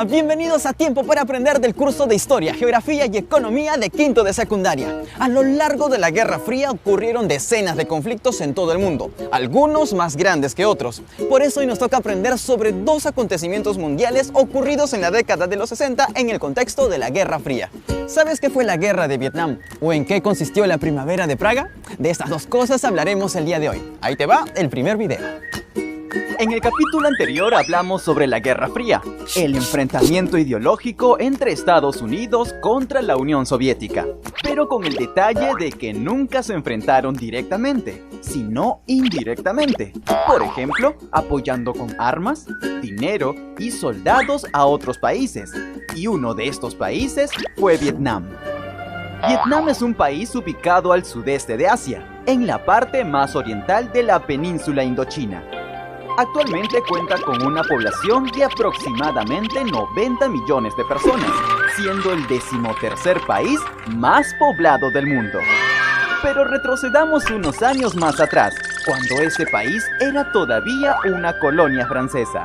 Hola, bienvenidos a Tiempo para Aprender del curso de Historia, Geografía y Economía de quinto de secundaria. A lo largo de la Guerra Fría ocurrieron decenas de conflictos en todo el mundo, algunos más grandes que otros. Por eso hoy nos toca aprender sobre dos acontecimientos mundiales ocurridos en la década de los 60 en el contexto de la Guerra Fría. ¿Sabes qué fue la Guerra de Vietnam o en qué consistió la Primavera de Praga? De estas dos cosas hablaremos el día de hoy. Ahí te va el primer video. En el capítulo anterior hablamos sobre la Guerra Fría, el enfrentamiento ideológico entre Estados Unidos contra la Unión Soviética, pero con el detalle de que nunca se enfrentaron directamente, sino indirectamente. Por ejemplo, apoyando con armas, dinero y soldados a otros países, y uno de estos países fue Vietnam. Vietnam es un país ubicado al sudeste de Asia, en la parte más oriental de la península indochina. Actualmente cuenta con una población de aproximadamente 90 millones de personas, siendo el 13º país más poblado del mundo. Pero retrocedamos unos años más atrás, cuando este país era todavía una colonia francesa.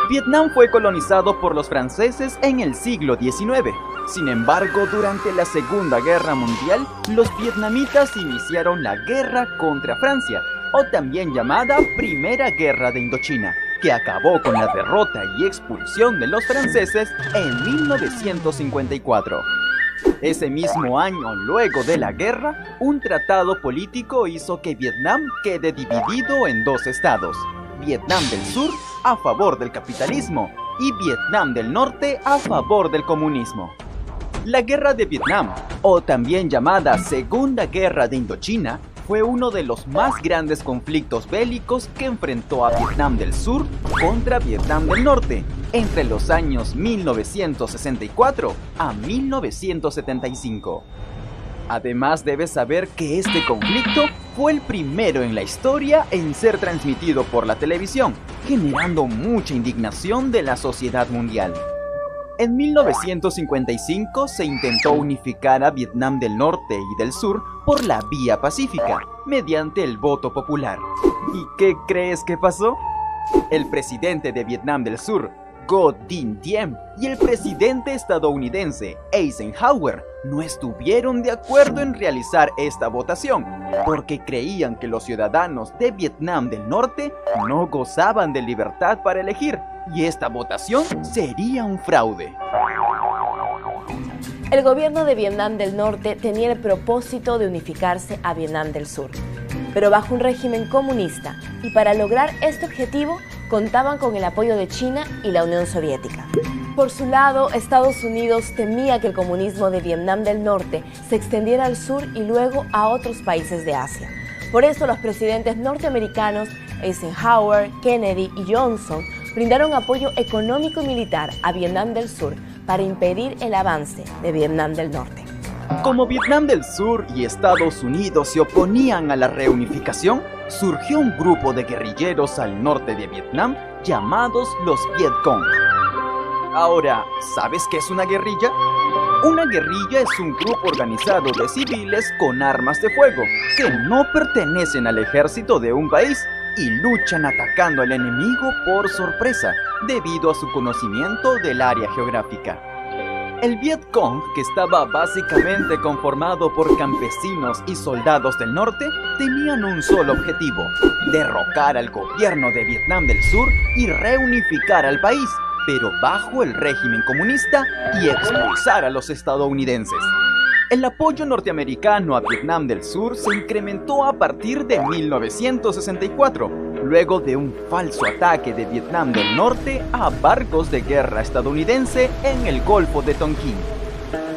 Vietnam fue colonizado por los franceses en el siglo XIX. Sin embargo, durante la Segunda Guerra Mundial, los vietnamitas iniciaron la guerra contra Francia, o también llamada Primera Guerra de Indochina, que acabó con la derrota y expulsión de los franceses en 1954. Ese mismo año, luego de la guerra, un tratado político hizo que Vietnam quede dividido en dos estados: Vietnam del Sur, a favor del capitalismo, y Vietnam del Norte, a favor del comunismo. La Guerra de Vietnam, o también llamada Segunda Guerra de Indochina, fue uno de los más grandes conflictos bélicos que enfrentó a Vietnam del Sur contra Vietnam del Norte entre los años 1964 a 1975. Además, debes saber que este conflicto fue el primero en la historia en ser transmitido por la televisión, generando mucha indignación de la sociedad mundial. En 1955 se intentó unificar a Vietnam del Norte y del Sur por la vía pacífica, mediante el voto popular. ¿Y qué crees que pasó? El presidente de Vietnam del Sur, Ngo Dinh Diem, y el presidente estadounidense, Eisenhower, no estuvieron de acuerdo en realizar esta votación, porque creían que los ciudadanos de Vietnam del Norte no gozaban de libertad para elegir, y esta votación sería un fraude. El gobierno de Vietnam del Norte tenía el propósito de unificarse a Vietnam del Sur, pero bajo un régimen comunista, y para lograr este objetivo contaban con el apoyo de China y la Unión Soviética. Por su lado, Estados Unidos temía que el comunismo de Vietnam del Norte se extendiera al sur y luego a otros países de Asia. Por eso los presidentes norteamericanos Eisenhower, Kennedy y Johnson brindaron apoyo económico y militar a Vietnam del Sur para impedir el avance de Vietnam del Norte. Como Vietnam del Sur y Estados Unidos se oponían a la reunificación, surgió un grupo de guerrilleros al norte de Vietnam llamados los Viet Cong. Ahora, ¿sabes qué es una guerrilla? Una guerrilla es un grupo organizado de civiles con armas de fuego que no pertenecen al ejército de un país y luchan atacando al enemigo por sorpresa, debido a su conocimiento del área geográfica. El Viet Cong, que estaba básicamente conformado por campesinos y soldados del norte, tenían un solo objetivo: derrocar al gobierno de Vietnam del Sur y reunificar al país, pero bajo el régimen comunista, y expulsar a los estadounidenses. El apoyo norteamericano a Vietnam del Sur se incrementó a partir de 1964, luego de un falso ataque de Vietnam del Norte a barcos de guerra estadounidense en el Golfo de Tonkin.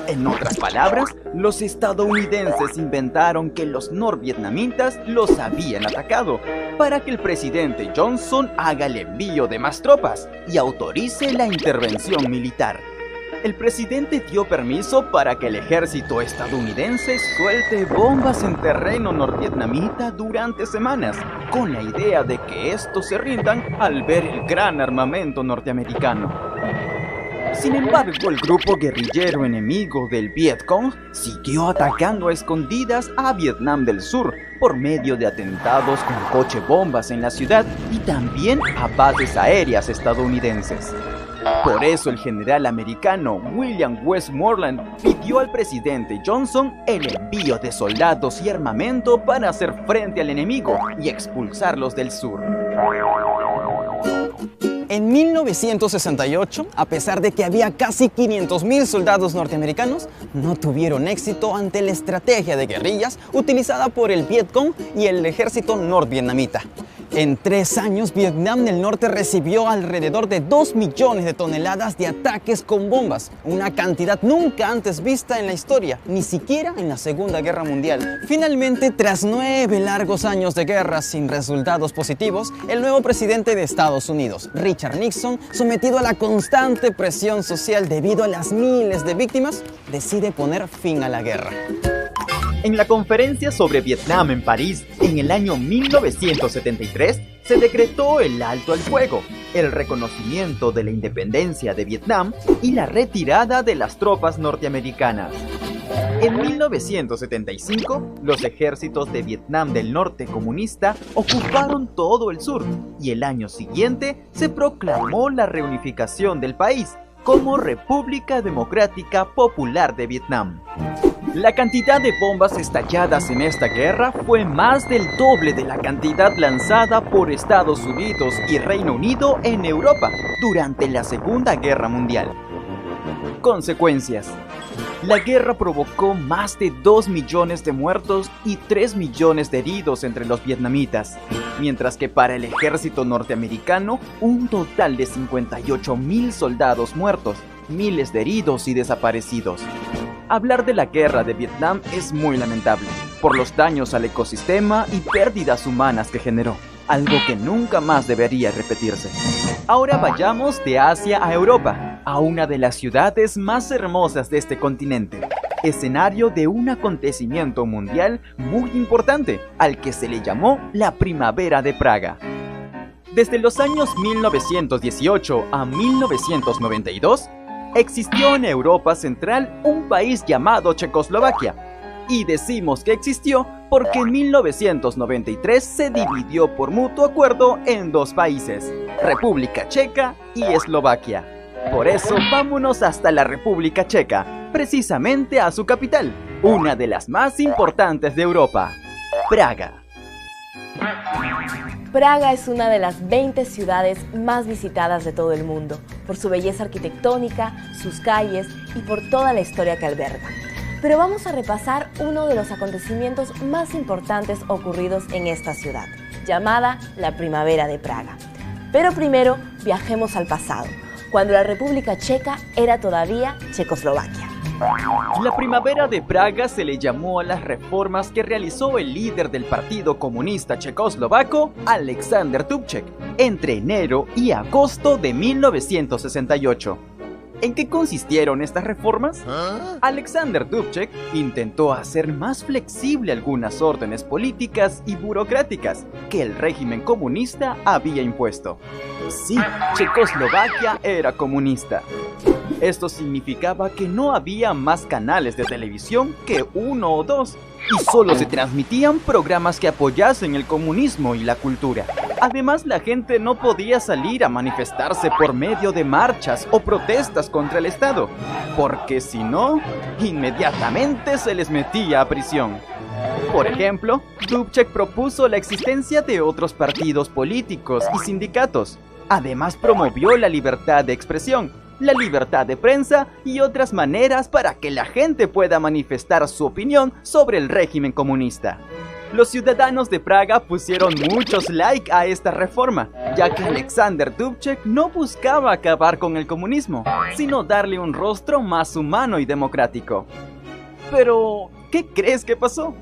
En otras palabras, los estadounidenses inventaron que los norvietnamitas los habían atacado, para que el presidente Johnson haga el envío de más tropas y autorice la intervención militar. El presidente dio permiso para que el ejército estadounidense suelte bombas en terreno norvietnamita durante semanas, con la idea de que estos se rindan al ver el gran armamento norteamericano. Sin embargo, el grupo guerrillero enemigo del Viet Cong siguió atacando a escondidas a Vietnam del Sur por medio de atentados con coche bombas en la ciudad y también a bases aéreas estadounidenses. Por eso el general americano William Westmoreland pidió al presidente Johnson el envío de soldados y armamento para hacer frente al enemigo y expulsarlos del sur. En 1968, a pesar de que había casi 500.000 soldados norteamericanos, no tuvieron éxito ante la estrategia de guerrillas utilizada por el Vietcong y el ejército norvietnamita. En 3 años, Vietnam del Norte recibió alrededor de 2 millones de toneladas de ataques con bombas, una cantidad nunca antes vista en la historia, ni siquiera en la Segunda Guerra Mundial. Finalmente, tras 9 largos años de guerra sin resultados positivos, el nuevo presidente de Estados Unidos, Richard Nixon, sometido a la constante presión social debido a las miles de víctimas, decide poner fin a la guerra. En la conferencia sobre Vietnam en París, en el año 1973, se decretó el alto al fuego, el reconocimiento de la independencia de Vietnam y la retirada de las tropas norteamericanas. En 1975, los ejércitos de Vietnam del Norte comunista ocuparon todo el sur y el año siguiente se proclamó la reunificación del país como República Democrática Popular de Vietnam. La cantidad de bombas estalladas en esta guerra fue más del doble de la cantidad lanzada por Estados Unidos y Reino Unido en Europa durante la Segunda Guerra Mundial. Consecuencias. La guerra provocó más de 2 millones de muertos y 3 millones de heridos entre los vietnamitas, mientras que para el ejército norteamericano, un total de 58.000 soldados muertos, miles de heridos y desaparecidos. Hablar de la guerra de Vietnam es muy lamentable, por los daños al ecosistema y pérdidas humanas que generó, algo que nunca más debería repetirse. Ahora vayamos de Asia a Europa, a una de las ciudades más hermosas de este continente, escenario de un acontecimiento mundial muy importante, al que se le llamó la Primavera de Praga. Desde los años 1918 a 1992, existió en Europa Central un país llamado Checoslovaquia, y decimos que existió porque en 1993 se dividió por mutuo acuerdo en 2 países, República Checa y Eslovaquia. Por eso vámonos hasta la República Checa, precisamente a su capital, una de las más importantes de Europa, Praga. Praga es una de las 20 ciudades más visitadas de todo el mundo, por su belleza arquitectónica, sus calles y por toda la historia que alberga. Pero vamos a repasar uno de los acontecimientos más importantes ocurridos en esta ciudad, llamada la Primavera de Praga. Pero primero viajemos al pasado, cuando la República Checa era todavía Checoslovaquia. La Primavera de Praga se le llamó a las reformas que realizó el líder del Partido Comunista Checoslovaco, Alexander Dubček, entre enero y agosto de 1968. ¿En qué consistieron estas reformas? Alexander Dubček intentó hacer más flexible algunas órdenes políticas y burocráticas que el régimen comunista había impuesto. Sí, Checoslovaquia era comunista. Esto significaba que no había más canales de televisión que 1 o 2, y solo se transmitían programas que apoyasen el comunismo y la cultura. Además, la gente no podía salir a manifestarse por medio de marchas o protestas contra el Estado, porque si no, inmediatamente se les metía a prisión. Por ejemplo, Dubček propuso la existencia de otros partidos políticos y sindicatos. Además, promovió la libertad de expresión, la libertad de prensa y otras maneras para que la gente pueda manifestar su opinión sobre el régimen comunista. Los ciudadanos de Praga pusieron muchos like a esta reforma, ya que Alexander Dubček no buscaba acabar con el comunismo, sino darle un rostro más humano y democrático. Pero, ¿qué crees que pasó?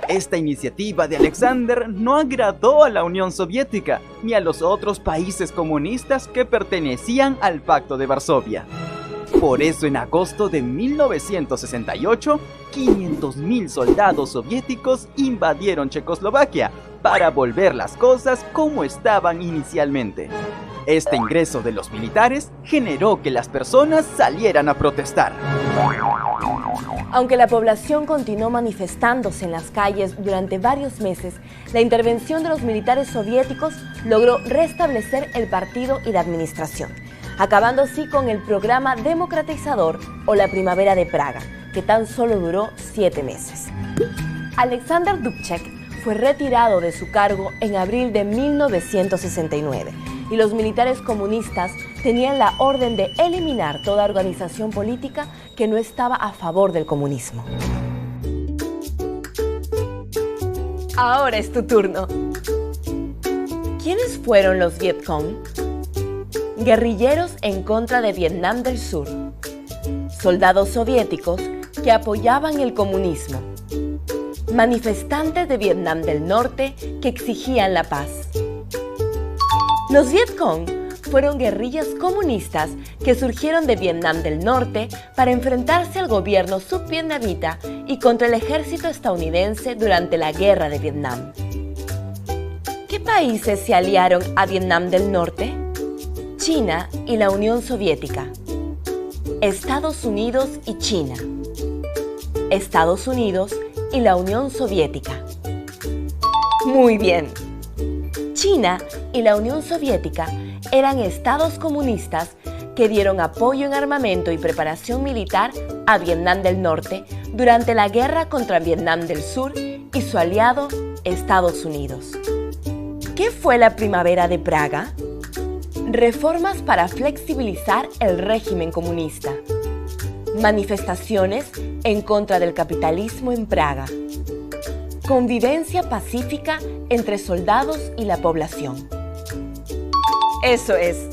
Esta iniciativa de Alexander no agradó a la Unión Soviética ni a los otros países comunistas que pertenecían al Pacto de Varsovia. Por eso, en agosto de 1968, 500.000 soldados soviéticos invadieron Checoslovaquia para volver las cosas como estaban inicialmente. Este ingreso de los militares generó que las personas salieran a protestar. Aunque la población continuó manifestándose en las calles durante varios meses, la intervención de los militares soviéticos logró restablecer el partido y la administración. acabando así con el programa democratizador o la Primavera de Praga, que tan solo duró 7 meses. Alexander Dubček fue retirado de su cargo en abril de 1969 y los militares comunistas tenían la orden de eliminar toda organización política que no estaba a favor del comunismo. Ahora es tu turno. ¿Quiénes fueron los Viet Cong? Guerrilleros en contra de Vietnam del Sur. Soldados soviéticos que apoyaban el comunismo. Manifestantes de Vietnam del Norte que exigían la paz. Los Viet Cong fueron guerrillas comunistas que surgieron de Vietnam del Norte para enfrentarse al gobierno subvietnamita y contra el ejército estadounidense durante la Guerra de Vietnam. ¿Qué países se aliaron a Vietnam del Norte? China y la Unión Soviética. Estados Unidos y China. Estados Unidos y la Unión Soviética. Muy bien. China y la Unión Soviética eran estados comunistas que dieron apoyo en armamento y preparación militar a Vietnam del Norte durante la guerra contra Vietnam del Sur y su aliado, Estados Unidos. ¿Qué fue la Primavera de Praga? Reformas para flexibilizar el régimen comunista. Manifestaciones en contra del capitalismo en Praga. Convivencia pacífica entre soldados y la población. Eso es.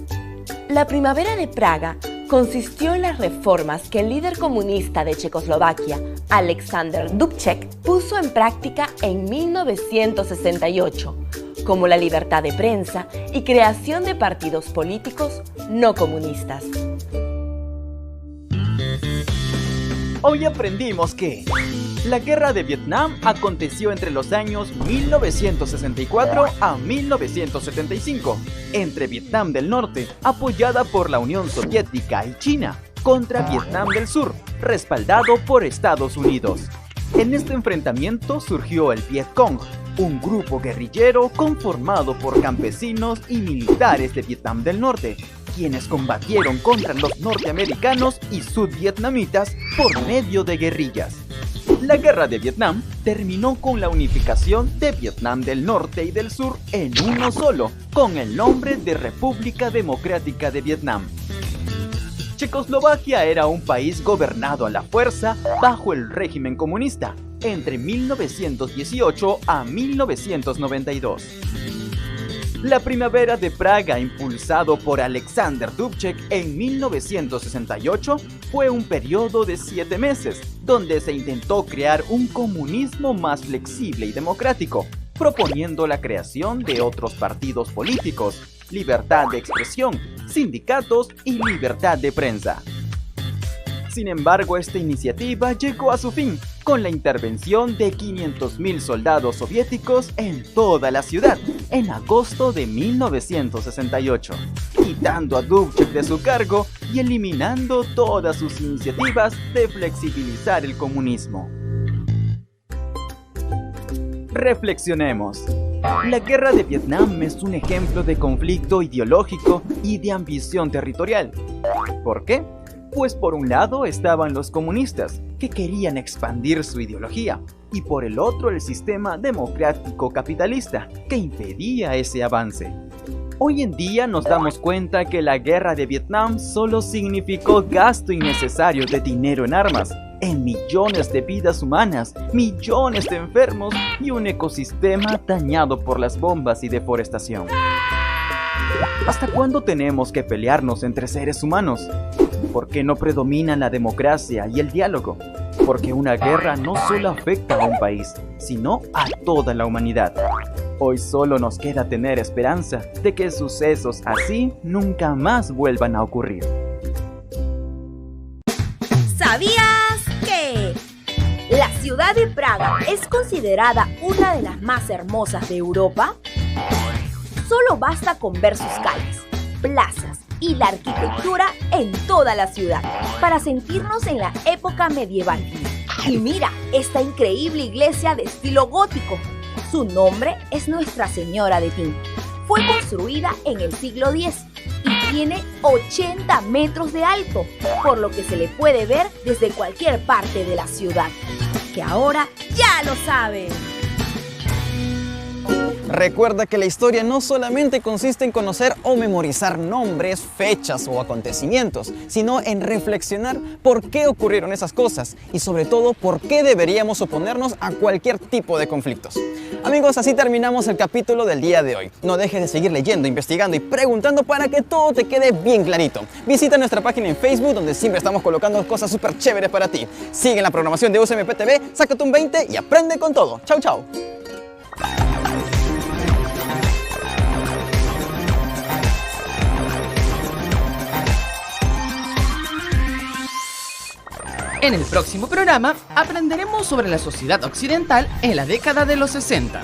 La Primavera de Praga consistió en las reformas que el líder comunista de Checoslovaquia, Alexander Dubček, puso en práctica en 1968, como la libertad de prensa y creación de partidos políticos no comunistas. Hoy aprendimos que la Guerra de Vietnam aconteció entre los años 1964 a 1975, entre Vietnam del Norte, apoyada por la Unión Soviética y China, contra Vietnam del Sur, respaldado por Estados Unidos. En este enfrentamiento surgió el Viet Cong, un grupo guerrillero conformado por campesinos y militares de Vietnam del Norte, quienes combatieron contra los norteamericanos y sudvietnamitas por medio de guerrillas. La Guerra de Vietnam terminó con la unificación de Vietnam del Norte y del Sur en uno solo, con el nombre de República Democrática de Vietnam. Checoslovaquia era un país gobernado a la fuerza bajo el régimen comunista entre 1918 a 1992. La Primavera de Praga, impulsado por Alexander Dubček en 1968, fue un periodo de 7 meses, donde se intentó crear un comunismo más flexible y democrático, proponiendo la creación de otros partidos políticos, libertad de expresión, sindicatos y libertad de prensa. Sin embargo, esta iniciativa llegó a su fin con la intervención de 500.000 soldados soviéticos en toda la ciudad en agosto de 1968, quitando a Dubček de su cargo y eliminando todas sus iniciativas de flexibilizar el comunismo. Reflexionemos. La Guerra de Vietnam es un ejemplo de conflicto ideológico y de ambición territorial. ¿Por qué? Pues por un lado estaban los comunistas, que querían expandir su ideología, y por el otro el sistema democrático capitalista, que impedía ese avance. Hoy en día nos damos cuenta que la Guerra de Vietnam solo significó gasto innecesario de dinero en armas, en millones de vidas humanas, millones de enfermos y un ecosistema dañado por las bombas y deforestación. ¿Hasta cuándo tenemos que pelearnos entre seres humanos? ¿Por qué no predominan la democracia y el diálogo? Porque una guerra no solo afecta a un país, sino a toda la humanidad. Hoy solo nos queda tener esperanza de que sucesos así nunca más vuelvan a ocurrir. ¿Sabías que la ciudad de Praga es considerada una de las más hermosas de Europa? Solo basta con ver sus calles, plazas y la arquitectura en toda la ciudad para sentirnos en la época medieval. Y mira esta increíble iglesia de estilo gótico. Su nombre es Nuestra Señora de Tin. Fue construida en el siglo X y tiene 80 metros de alto, por lo que se le puede ver desde cualquier parte de la ciudad. Que ahora ya lo saben. Recuerda que la historia no solamente consiste en conocer o memorizar nombres, fechas o acontecimientos, sino en reflexionar por qué ocurrieron esas cosas y sobre todo por qué deberíamos oponernos a cualquier tipo de conflictos. Amigos, así terminamos el capítulo del día de hoy. No dejes de seguir leyendo, investigando y preguntando para que todo te quede bien clarito. Visita nuestra página en Facebook, donde siempre estamos colocando cosas súper chéveres para ti. Sigue la programación de USMP TV, sácate un 20 y aprende con todo. Chau, chau. En el próximo programa aprenderemos sobre la sociedad occidental en la década de los 60.